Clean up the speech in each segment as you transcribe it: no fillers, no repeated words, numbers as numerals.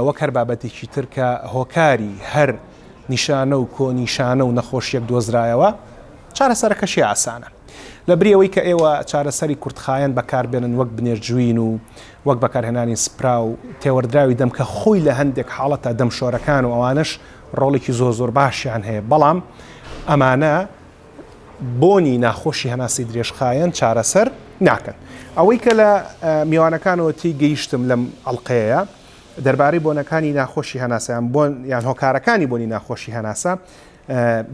وەک هەر بابەتێکی تر کە هۆکاری هەر نیشانە و کۆنیشانە و نەخۆشیەک دۆزرایەوە چارەسەرەکەشی ئاسانە لە بریەوەی کە ئێوە چارەسەری کورتخایەن بەکاربێنن وەک بنێرجوین و وەک بەکارهێنانی سپرا و تێوەردراوی دەم کە خۆی لە هەندێک حاڵەتە دەمشۆرەکان و ئەوانش ڕۆڵێکی زۆر باشیان هەیە بەڵام ئەمانە بۆنی ناخۆشی هەناسی درێژخایەن چارەسەر ناکەن. ئەوەی کە لە میوانەکانەوە تی گەیشتم لەم ئەڵلقەیە دەربارەی بۆنەکانی ناخۆشی هەناسەیان بۆن یان هۆکارەکانی بۆنی ناخۆشی هەناسە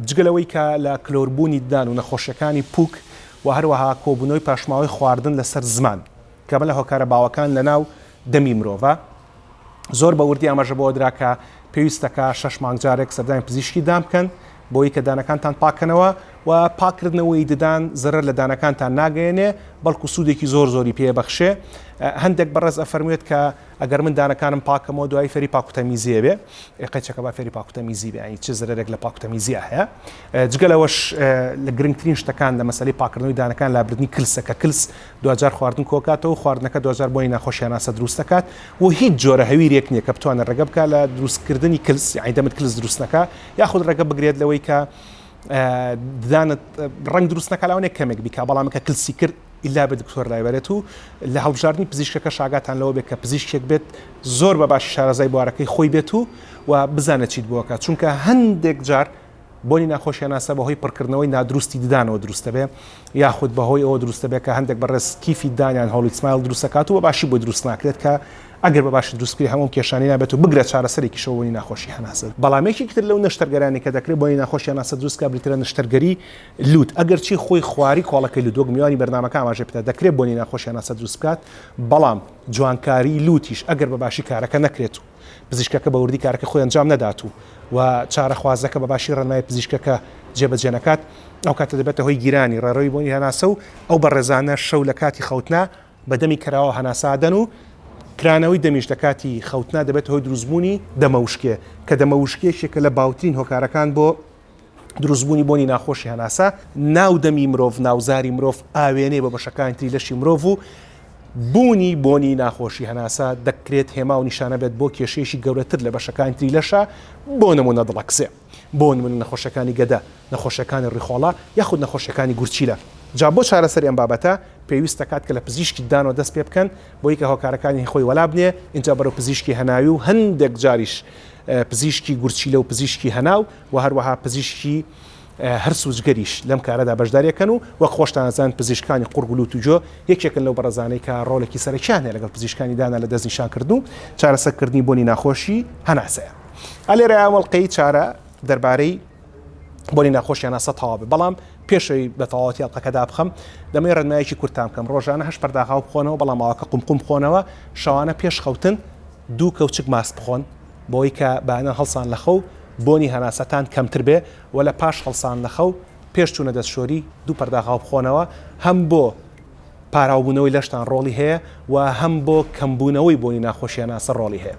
جگەلەوەی کە لە کلۆربوونی ددان و نەخۆشیەکانی پووک و هەروەها کۆبوونەوەی پاشماوەی خواردن لەسەر زمان کە بە لە هۆکارە باوەکان لە ناو دەمی مرۆڤە زۆر بە وردی ئاماژە بۆ دراکە پێویستەکە 6 مانگ جارێک سەردانی پزیشکی دام بکەن بۆی کە دانەکانتان پاکەنەوە و پاکردنەوەی ددان زەرەر لە دانەکانتان ناگەێنێ بەڵکو سوودێکی زۆری پێبەخشێ. هەندێک بەڕێز ئەفەرموێت کە ئەگەر من دانەکانم پاکەمەوە دوای فێری پاکوتەمیزیە بێ قەچەکە با فێری پاکوتەمیزی بێ ینی چ زەرێک لە پاکوتەمیزیە هەیە. جگەلەوەش لە گرنگترین شتەکان لە مەسەلەی پاکردنەوەی دانەکان لابردنی کلسە کە کلس 2000 خواردن کۆکاتەوە خواردنەکە 2000 بۆنی ناخۆشی هەناسە دروست دەکات و هیچ جۆرە هەویرێک نییە کە بتوانێت ڕێگە بکات لە دروستکردنی کلس یعنی دەمت کلس دروست نەکات یاخود ڕێگە بگرێت لەوەی کە دانت ڕنگ دروست نەکەلاوانێک کەمێک بیکە بەڵامەکە کلسی کرد ئیلا بە دکتۆر لایبەرێت و لە هەڵبژاردننی پزیشکەکە شاگاتان لەوە بێت کە پزیشکێک بێت زۆر بە باشی شارەزای بوارەکەی خۆی بێت و بزانێت چیت بۆکات چونکە هەندێک جار بۆنی ناخۆشی هەناسە بەهۆی پڕکردنەوەی نادروستی ددانەوە دروستە بێ یاخود بەهۆی ئەوە دروستە بێت کە هەندێک بەڕێز کیفی دانیان هەوڵی سمایل دروستەکات و بە باشی بۆ دروست ناکرێت کە ئەگەر بە باشی دروستکردی هەموو کێشانی نابێت و بگرێت چارەسەرێکی شەوەی ناخۆشی هەناسە. بەڵامێکی تر لەو نەشتەرگەرانی کە دەکرێت بۆنی ناخۆشی هەناسە دروستکە بریترە نەشتەرگەری لوت ئەگەر چی خۆی خواری کۆڵەکەی لودۆک میوانی بەرنامەکە ئاماژە بکات دەکرێت بۆنی ناخۆشی هەناسە دروست بکات بەڵام جوانکاری لوتیش ئەگەر بە باشی کارەکە نەکرێت و پزیشکەکە بە وردی کارەکە خۆی ئەنجام نەدات و چارەخوازەکە بە باشی ڕێنمای پزیشکەکە جێبەجێ نەکات ئەو کاتە دەبێتە هۆی گیرانی ڕێڕەوی بۆنی هەناسە و ئەو بەڕێزانە شەو لە کاتی خەوتنا بەدەمی کراوە هەناسادەن و کرانەوەی دەمیش لە کاتی خەوتنا دەبێت هۆی دروستبوونی دەمەوشکێ کە دەمەوشکێشێکە لە باوترین هۆکارەکان بۆ دروستبوونی بۆنی ناخۆشی هەناسە ناو دەمی مرۆڤ ناوزاری مرۆڤ ئاوێنێ بە بەشەکانی تری لەشی مرۆڤ و بوونی ناخۆشی هەناسە دەکرێت هێما و نیشانە بێت بۆ کێشەیەشی گەورەتر لە بەشەکانی تری لەشە بۆ نمونە دڵەکسێ بۆ نمونە نەخۆشەکانی گەدە نەخۆشەکانی ڕیخۆڵە یاخود نەخۆشەکانی گورچیلە. جا بۆ چارەسەر ئەم بابەتە پێویستە کات کە لە پزیشکی دانەوە دەست پێ بکەن بۆی کە هۆکارەکانی خۆی وەلا بنێ اینجا بەرەو پزیشکی هەناوی و هەندێک جاریش پزیشکی گورچیلە و پزیشکی هەناو و هەروەها پزیشکی هەر سوزگەریش لەم کارەدا بەشداریەکەن و وەک خۆشتان ئەزان پزیشکانی قورگ و لوت و جۆ یەکێکن لەو بەڕێزانەی کە ڕۆڵێکی سەرەکیان هەیە لەگەڵ پزیشکانی دانا لە دەستنیشانکردن و چارەسەرکردنی بۆنی ناخۆشی هەناسەیە. ئەلێرە ئەوەڵلقەی چارە دەربارەی بۆنی ناخۆشی هەناسە تەواو بێ بەڵام پێشەوەی بە تەواوەتی ئەڵلقەکەدا بخەم دەمەوێت ڕێنماییەکی کورتتان بکەم ڕۆژانە 8 پەرداخاو بخۆنەوە بەڵام ئەوەکە قومقوم بخۆنەوە شەوانە پێش خەوتن 2 کەوچک ماست بخۆن بۆی کە بەانە هەڵسان لە خەو بۆنی هەناسەتان کەمتر بێ و لە پاش هەڵسان لە خەو پێش چوونە دەستشۆری 2 پەرداخاو بخۆنەوە هەم بۆ پاراوبوونەوەی لەشتان ڕۆڵی هەیە و هەم بۆ کەمبوونەوەی بۆنی ناخۆشی هەناسە ڕۆڵی هەیە.